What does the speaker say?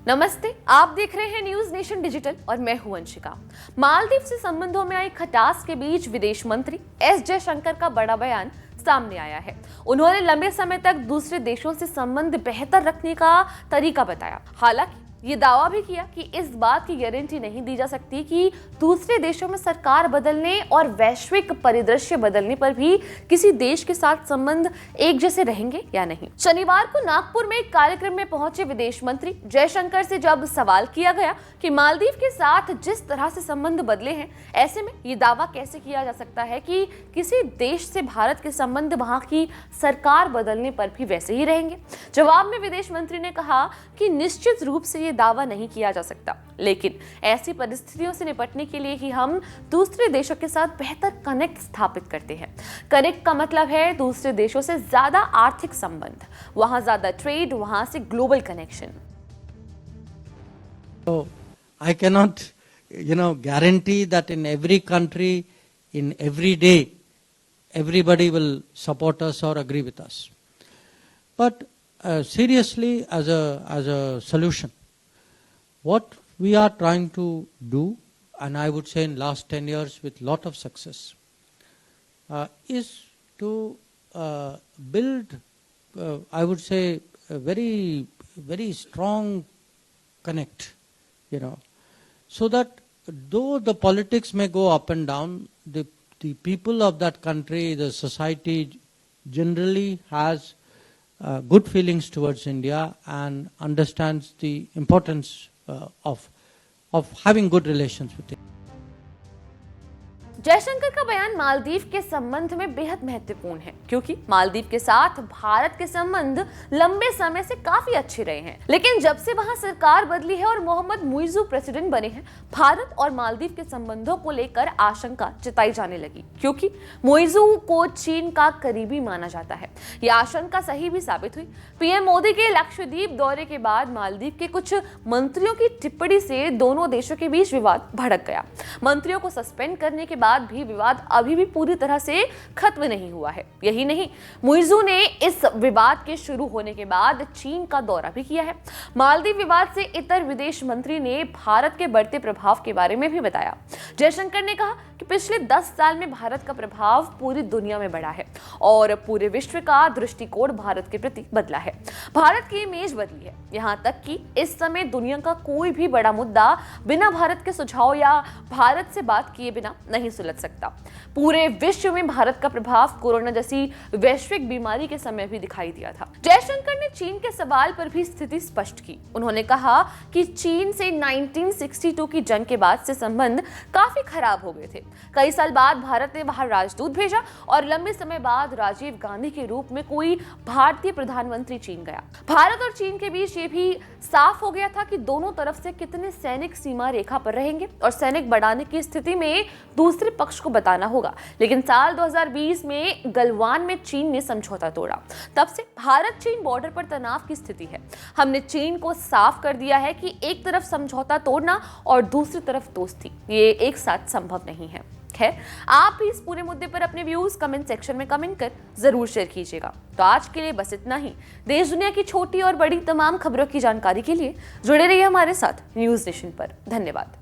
नमस्ते, आप देख रहे हैं न्यूज नेशन डिजिटल और मैं हूं अंशिका। मालदीव से संबंधों में आई खटास के बीच विदेश मंत्री एस जयशंकर का बड़ा बयान सामने आया है। उन्होंने लंबे समय तक दूसरे देशों से संबंध बेहतर रखने का तरीका बताया। हालांकि ये दावा भी किया कि इस बात की गारंटी नहीं दी जा सकती कि दूसरे देशों में सरकार बदलने और वैश्विक परिदृश्य बदलने पर भी किसी देश के साथ संबंध एक जैसे रहेंगे या नहीं। शनिवार को नागपुर में एक कार्यक्रम में पहुंचे विदेश मंत्री जयशंकर से जब सवाल किया गया कि मालदीव के साथ जिस तरह से संबंध बदले हैं, ऐसे में ये दावा कैसे किया जा सकता है कि किसी देश से भारत के संबंध वहां की सरकार बदलने पर भी वैसे ही रहेंगे। जवाब में विदेश मंत्री ने कहा कि निश्चित रूप से ये दावा नहीं किया जा सकता, लेकिन ऐसी परिस्थितियों से निपटने के लिए ही हम दूसरे देशों के साथ बेहतर कनेक्ट स्थापित करते हैं। कनेक्ट का मतलब है दूसरे देशों से ज्यादा आर्थिक संबंध, वहां ज्यादा ट्रेड, वहां से global connection. So I cannot, guarantee that in every country, in every day, everybody will support us or agree with us. But seriously, as a solution, what we are trying to do, and I would say in last 10 years with lot of success, is to build, I would say, a very, very strong connect, so that though the politics may go up and down, the people of that country, the society generally has good feelings towards India and understands the importance of having good relations with India. Jaishankar का बयान मालदीव के संबंध में बेहद महत्वपूर्ण है, क्योंकि मालदीव के साथ भारत के संबंध लंबे समय से काफी अच्छे रहे हैं। लेकिन जब से वहां सरकार बदली है और मोहम्मद मुइज़ू प्रेसिडेंट बने हैं, भारत और मालदीव के संबंधों को लेकर आशंका जताई जाने लगी, क्योंकि मुइज़ू को चीन का करीबी माना जाता है। यह आशंका सही भी साबित हुई। पीएम मोदी के लक्षद्वीप दौरे के बाद मालदीव के कुछ मंत्रियों की टिप्पणी से दोनों देशों के बीच विवाद भड़क गया। मंत्रियों को सस्पेंड करने के बाद भी विवाद अभी भी पूरी तरह से खत्म नहीं हुआ है। यही नहीं, मुइज़ू ने इस विवाद के शुरू होने के बाद चीन का दौरा भी किया है। मालदीव विवाद से इतर विदेश मंत्री ने भारत के बढ़ते प्रभाव के बारे में भी बताया। जयशंकर ने कहा कि पिछले 10 साल में भारत का प्रभाव पूरी दुनिया में बढ़ा है और पूरे विश्व का दृष्टिकोण भारत के प्रति बदला है। भारत की इमेज बदली है, यहां तक कि इस समय दुनिया का कोई भी बड़ा मुद्दा बिना भारत के सुझाव या भारत से बात किए बिना नहीं सुलझ सकता। पूरे विश्व में भारत का प्रभाव कोरोना जैसी वैश्विक बीमारी के समय भी दिखाई दिया था। जयशंकर ने चीन के सवाल पर भी स्थिति स्पष्ट की। उन्होंने कहा कि चीन से 1962 की जंग के बाद से संबंध काफी खराब हो गए थे। कई साल बाद भारत ने वहां राजदूत भेजा और लंबे समय बाद राजीव गांधी के रूप में कोई भारतीय प्रधानमंत्री चीन गया। भारत और चीन के बीच ये भी साफ हो गया था कि दोनों तरफ से कितने सैनिक सीमा रेखा पर रहेंगे और सैनिक बढ़ाने की स्थिति में दूसरे पक्ष को बताना होगा। लेकिन साल 2020 में गलवान में चीन ने समझौता तोड़ा। तब से भारत चीन बॉर्डर पर तनाव की स्थिति है। हमने चीन को साफ कर दिया है कि एक तरफ समझौता तोड़ना और दूसरी तरफ दोस्ती, ये एक साथ संभव नहीं है। खैर, आप भी इस पूरे मुद्दे पर अपने व्यूज कमेंट सेक्शन में कमेंट कर जरूर शेयर कीजिएगा। तो आज के लिए बस इतना ही। देश दुनिया की छोटी और बड़ी तमाम खबरों की जानकारी के लिए जुड़े रहिए हमारे साथ न्यूज नेशन पर। धन्यवाद।